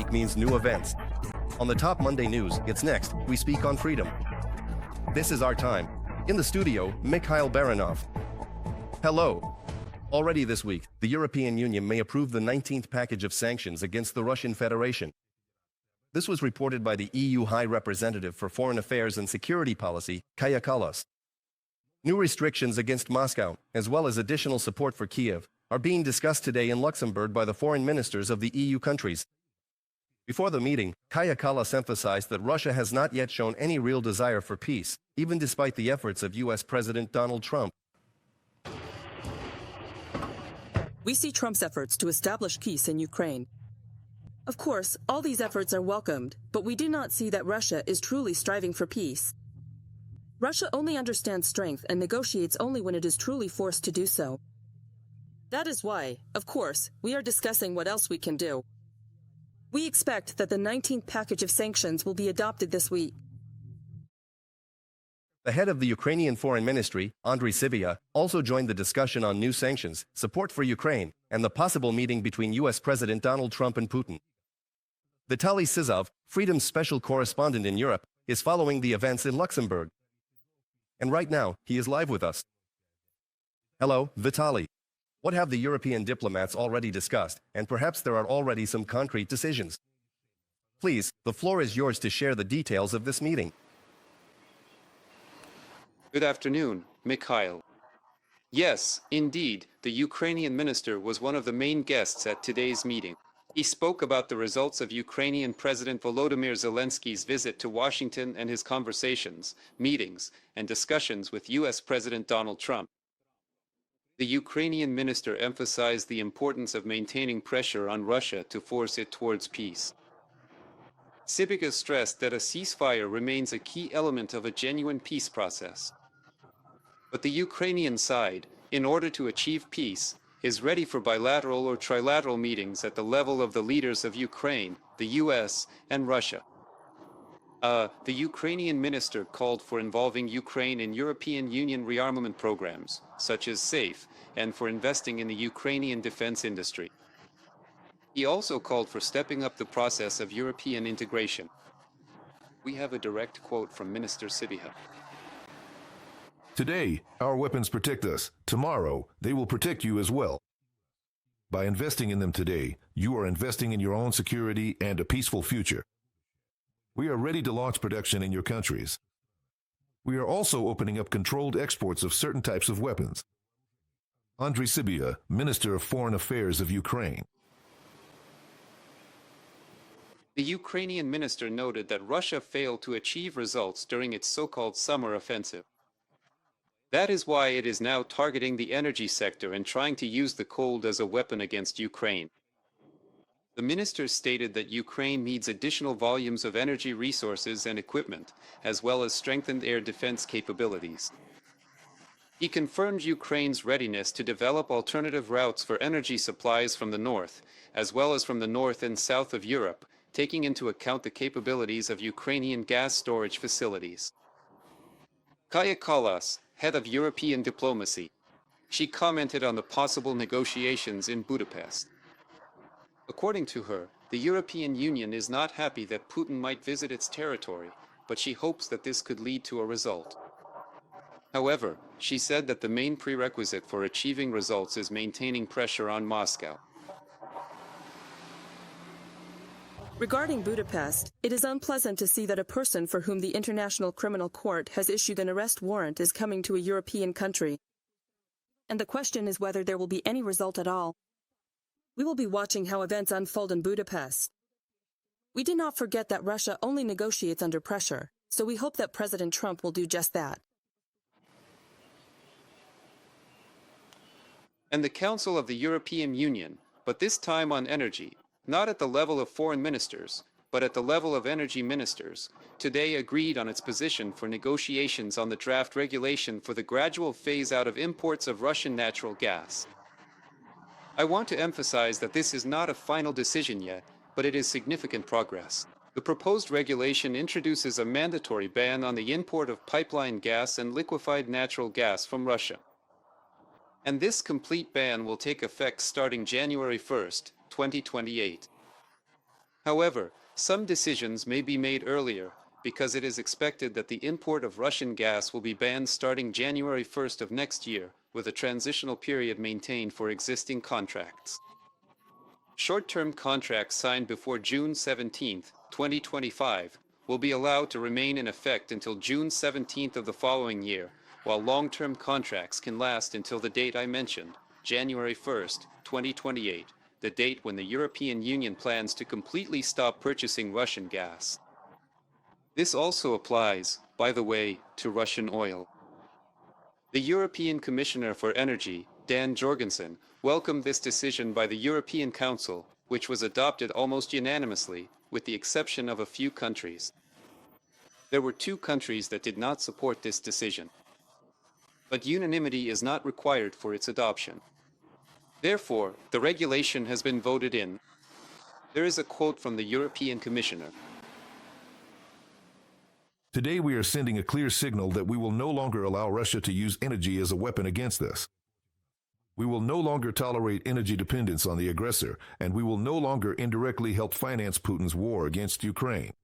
week means new events. On the top Monday news, it's next, we speak on freedom. This is our time. In the studio, Mikhail Baranov. Hello. Already this week, the European Union may approve the 19th package of sanctions against the Russian Federation. This was reported by the EU High Representative for Foreign Affairs and Security Policy, Kaja Kallas. New restrictions against Moscow, as well as additional support for Kiev, are being discussed today in Luxembourg by the foreign ministers of the EU countries. Before the meeting, Kaja Kallas emphasized that Russia has not yet shown any real desire for peace, even despite the efforts of US President Donald Trump. We see Trump's efforts to establish peace in Ukraine. Of course, all these efforts are welcomed, but we do not see that Russia is truly striving for peace. Russia only understands strength and negotiates only when it is truly forced to do so. That is why, of course, we are discussing what else we can do. We expect that the 19th package of sanctions will be adopted this week. The head of the Ukrainian Foreign Ministry, Andriy Sybiha, also joined the discussion on new sanctions, support for Ukraine, and the possible meeting between US President Donald Trump and Putin. Vitaly Sizov, Freedom's special correspondent in Europe, is following the events in Luxembourg. And right now, he is live with us. Hello, Vitaly. What have the European diplomats already discussed, and perhaps there are already some concrete decisions? Please, the floor is yours to share the details of this meeting. Good afternoon, Mikhail. Yes, indeed, the Ukrainian minister was one of the main guests at today's meeting. He spoke about the results of Ukrainian President Volodymyr Zelenskyy's visit to Washington and his conversations, meetings, and discussions with US President Donald Trump. The Ukrainian minister emphasized the importance of maintaining pressure on Russia to force it towards peace. Sybiha stressed that a ceasefire remains a key element of a genuine peace process. But the Ukrainian side, in order to achieve peace, is ready for bilateral or trilateral meetings at the level of the leaders of Ukraine, the US, and Russia. The Ukrainian minister called for involving Ukraine in European Union rearmament programs, such as SAFE, and for investing in the Ukrainian defense industry. He also called for stepping up the process of European integration. We have a direct quote from Minister Sybiha. Today, our weapons protect us. Tomorrow, they will protect you as well. By investing in them today, you are investing in your own security and a peaceful future. We are ready to launch production in your countries. We are also opening up controlled exports of certain types of weapons. Andriy Sybiha, Minister of Foreign Affairs of Ukraine. The Ukrainian minister noted that Russia failed to achieve results during its so-called summer offensive. That is why it is now targeting the energy sector and trying to use the cold as a weapon against Ukraine. The minister stated that Ukraine needs additional volumes of energy resources and equipment, as well as strengthened air defense capabilities. He confirmed Ukraine's readiness to develop alternative routes for energy supplies from the north, as well as from the north and south of Europe, taking into account the capabilities of Ukrainian gas storage facilities. Kaja Kallas, head of European diplomacy, she commented on the possible negotiations in Budapest. According to her, the European Union is not happy that Putin might visit its territory, but she hopes that this could lead to a result. However, she said that the main prerequisite for achieving results is maintaining pressure on Moscow. Regarding Budapest, it is unpleasant to see that a person for whom the International Criminal Court has issued an arrest warrant is coming to a European country. And the question is whether there will be any result at all. We will be watching how events unfold in Budapest. We do not forget that Russia only negotiates under pressure, so we hope that President Trump will do just that. And the Council of the European Union, but this time on energy, not at the level of foreign ministers, but at the level of energy ministers, today agreed on its position for negotiations on the draft regulation for the gradual phase-out of imports of Russian natural gas. I want to emphasize that this is not a final decision yet, but it is significant progress. The proposed regulation introduces a mandatory ban on the import of pipeline gas and liquefied natural gas from Russia. And this complete ban will take effect starting January 1, 2028. However, some decisions may be made earlier, because it is expected that the import of Russian gas will be banned starting January 1st of next year, with a transitional period maintained for existing contracts. Short-term contracts signed before June 17, 2025, will be allowed to remain in effect until June 17th of the following year, while long-term contracts can last until the date I mentioned, January 1st, 2028, the date when the European Union plans to completely stop purchasing Russian gas. This also applies, by the way, to Russian oil. The European Commissioner for Energy, Dan Jorgensen, welcomed this decision by the European Council, which was adopted almost unanimously, with the exception of a few countries. There were 2 countries that did not support this decision. But unanimity is not required for its adoption. Therefore, the regulation has been voted in. There is a quote from the European Commissioner. Today we are sending a clear signal that we will no longer allow Russia to use energy as a weapon against us. We will no longer tolerate energy dependence on the aggressor, and we will no longer indirectly help finance Putin's war against Ukraine.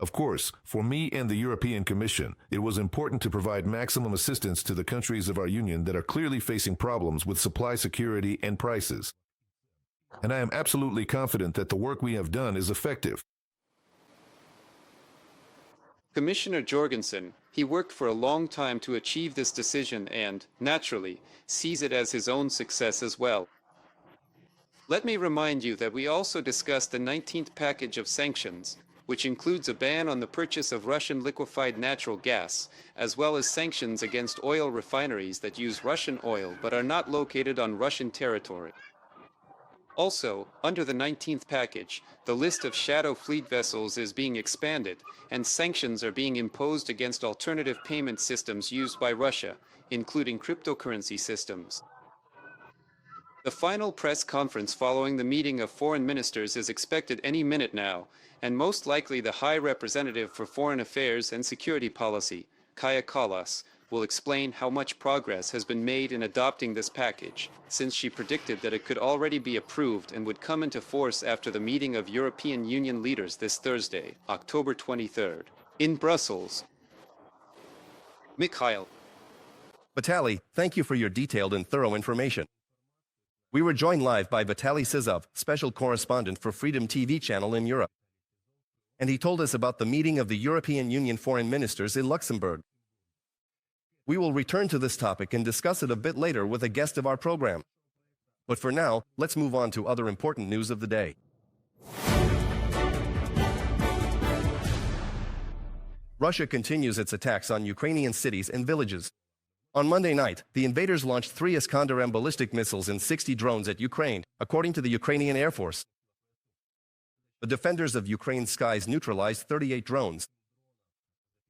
Of course, for me and the European Commission, it was important to provide maximum assistance to the countries of our union that are clearly facing problems with supply security and prices. And I am absolutely confident that the work we have done is effective. Commissioner Jorgensen, he worked for a long time to achieve this decision and, naturally, sees it as his own success as well. Let me remind you that we also discussed the 19th package of sanctions, which includes a ban on the purchase of Russian liquefied natural gas, as well as sanctions against oil refineries that use Russian oil but are not located on Russian territory. Also, under the 19th package, the list of shadow fleet vessels is being expanded, and sanctions are being imposed against alternative payment systems used by Russia, including cryptocurrency systems. The final press conference following the meeting of foreign ministers is expected any minute now, and most likely the High Representative for Foreign Affairs and Security Policy, Kaja Kallas, will explain how much progress has been made in adopting this package, since she predicted that it could already be approved and would come into force after the meeting of European Union leaders this Thursday, October 23rd, in Brussels. Mikhail. Vitaly, thank you for your detailed and thorough information. We were joined live by Vitaly Sizov, special correspondent for Freedom TV channel in Europe. And he told us about the meeting of the European Union foreign ministers in Luxembourg. We will return to this topic and discuss it a bit later with a guest of our program. But for now, let's move on to other important news of the day. Russia continues its attacks on Ukrainian cities and villages. On Monday night, the invaders launched 3 Iskander-M ballistic missiles and 60 drones at Ukraine, according to the Ukrainian Air Force. The defenders of Ukraine's skies neutralized 38 drones.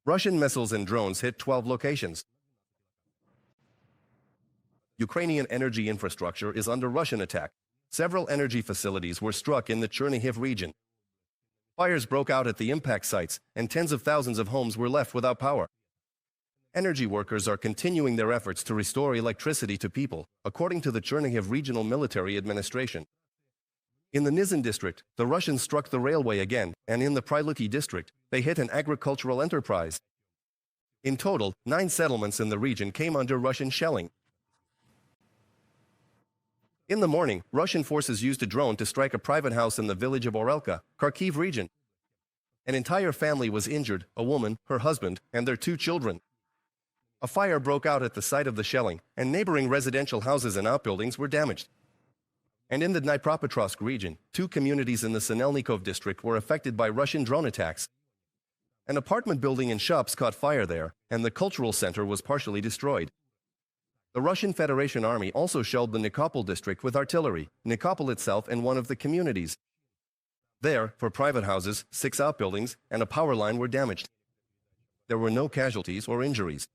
Russian missiles and drones hit 12 locations. Ukrainian energy infrastructure is under Russian attack. Several energy facilities were struck in the Chernihiv region. Fires broke out at the impact sites, and tens of thousands of homes were left without power. Energy workers are continuing their efforts to restore electricity to people, according to the Chernihiv Regional Military Administration. In the Nizhyn district, the Russians struck the railway again, and in the Pryluty district, they hit an agricultural enterprise. In total, 9 settlements in the region came under Russian shelling. In the morning, Russian forces used a drone to strike a private house in the village of Orelka, Kharkiv region. An entire family was injured, a woman, her husband, and their 2 children. A fire broke out at the site of the shelling, and neighboring residential houses and outbuildings were damaged. And in the Dnipropetrovsk region, 2 communities in the Sinelnikov district were affected by Russian drone attacks. An apartment building and shops caught fire there, and the cultural center was partially destroyed. The Russian Federation Army also shelled the Nikopol district with artillery, Nikopol itself and one of the communities. There, for private houses, 6 outbuildings, and a power line were damaged. There were no casualties or injuries.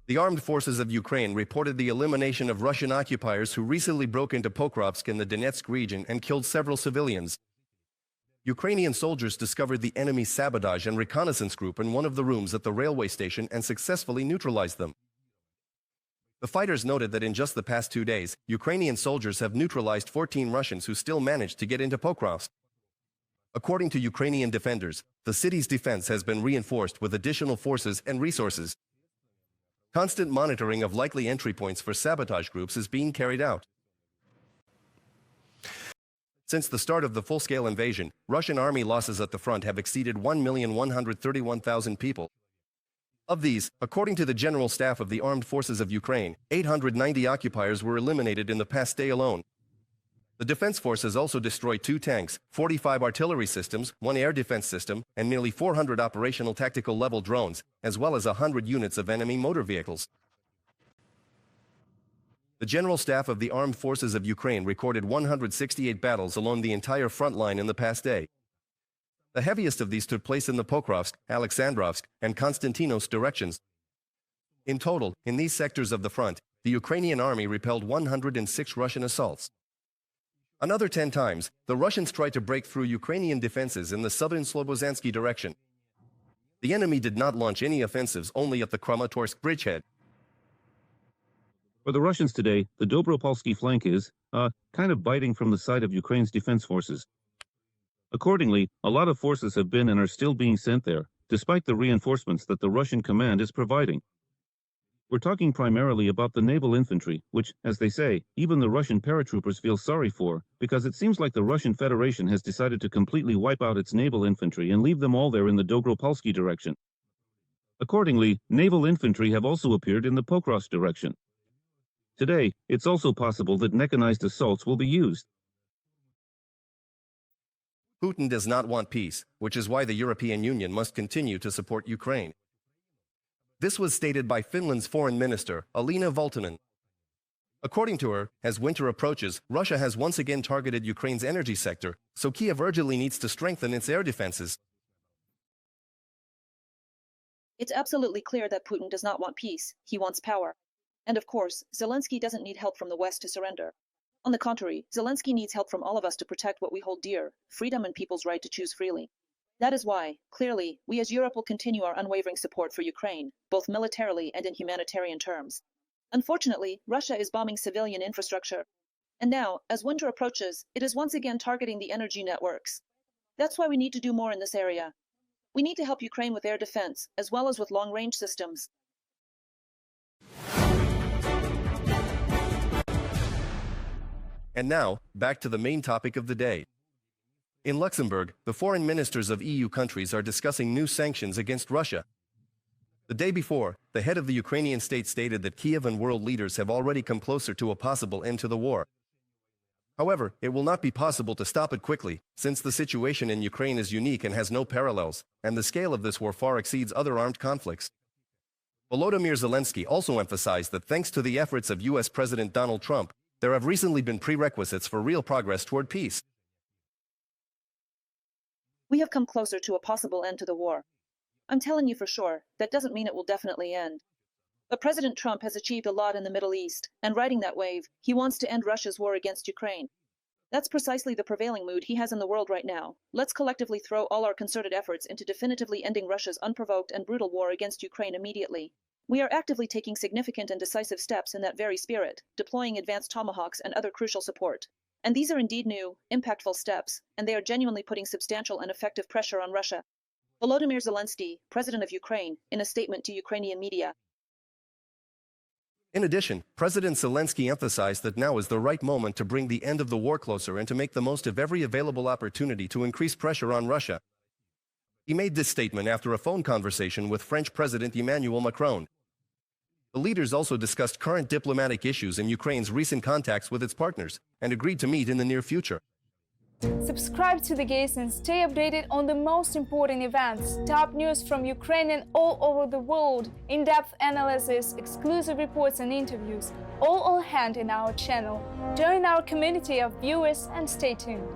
The armed forces of Ukraine reported the elimination of Russian occupiers who recently broke into Pokrovsk in the Donetsk region and killed several civilians. Ukrainian soldiers discovered the enemy's sabotage and reconnaissance group in one of the rooms at the railway station and successfully neutralized them. The fighters noted that in just the past 2 days, Ukrainian soldiers have neutralized 14 Russians who still managed to get into Pokrovsk. According to Ukrainian defenders, the city's defense has been reinforced with additional forces and resources. Constant monitoring of likely entry points for sabotage groups is being carried out. Since the start of the full-scale invasion, Russian army losses at the front have exceeded 1,131,000 people. Of these, according to the General Staff of the Armed Forces of Ukraine, 890 occupiers were eliminated in the past day alone. The defense forces also destroyed 2 tanks, 45 artillery systems, 1 air defense system, and nearly 400 operational tactical level drones, as well as 100 units of enemy motor vehicles. The General Staff of the Armed Forces of Ukraine recorded 168 battles along the entire front line in the past day. The heaviest of these took place in the Pokrovsk, Alexandrovsk, and Konstantinos directions. In total, in these sectors of the front, the Ukrainian army repelled 106 Russian assaults. Another 10 times, the Russians tried to break through Ukrainian defenses in the southern Slobozansky direction. The enemy did not launch any offensives, only at the Kramatorsk bridgehead. For the Russians today, the Dobropolsky flank is, kind of biting from the side of Ukraine's defense forces. Accordingly, a lot of forces have been and are still being sent there, despite the reinforcements that the Russian command is providing. We're talking primarily about the naval infantry, which, as they say, even the Russian paratroopers feel sorry for, because it seems like the Russian Federation has decided to completely wipe out its naval infantry and leave them all there in the Dobropolsky direction. Accordingly, naval infantry have also appeared in the Pokrovsk direction. Today, it's also possible that mechanized assaults will be used. Putin does not want peace, which is why the European Union must continue to support Ukraine. This was stated by Finland's Foreign Minister, Alina Valtonen. According to her, as winter approaches, Russia has once again targeted Ukraine's energy sector, so Kiev urgently needs to strengthen its air defenses. It's absolutely clear that Putin does not want peace. He wants power. And of course, Zelenskyy doesn't need help from the West to surrender. On the contrary, Zelenskyy needs help from all of us to protect what we hold dear, freedom and people's right to choose freely. That is why, clearly, we as Europe will continue our unwavering support for Ukraine, both militarily and in humanitarian terms. Unfortunately, Russia is bombing civilian infrastructure. And now, as winter approaches, it is once again targeting the energy networks. That's why we need to do more in this area. We need to help Ukraine with air defense, as well as with long-range systems. And now, back to the main topic of the day. In Luxembourg, the foreign ministers of EU countries are discussing new sanctions against Russia. The day before, the head of the Ukrainian state stated that Kiev and world leaders have already come closer to a possible end to the war. However, it will not be possible to stop it quickly, since the situation in Ukraine is unique and has no parallels, and the scale of this war far exceeds other armed conflicts. Volodymyr Zelenskyy also emphasized that thanks to the efforts of US President Donald Trump, there have recently been prerequisites for real progress toward peace. We have come closer to a possible end to the war. I'm telling you for sure, that doesn't mean it will definitely end. But President Trump has achieved a lot in the Middle East, and riding that wave, he wants to end Russia's war against Ukraine. That's precisely the prevailing mood he has in the world right now. Let's collectively throw all our concerted efforts into definitively ending Russia's unprovoked and brutal war against Ukraine immediately. We are actively taking significant and decisive steps in that very spirit, deploying advanced tomahawks and other crucial support. And these are indeed new, impactful steps, and they are genuinely putting substantial and effective pressure on Russia. Volodymyr Zelenskyy, President of Ukraine, in a statement to Ukrainian media. In addition, President Zelenskyy emphasized that now is the right moment to bring the end of the war closer and to make the most of every available opportunity to increase pressure on Russia. He made this statement after a phone conversation with French President Emmanuel Macron. The leaders also discussed current diplomatic issues in Ukraine's recent contacts with its partners and agreed to meet in the near future. Subscribe to The Gaze and stay updated on the most important events, top news from Ukraine and all over the world, in-depth analysis, exclusive reports and interviews, all on hand in our channel. Join our community of viewers and stay tuned.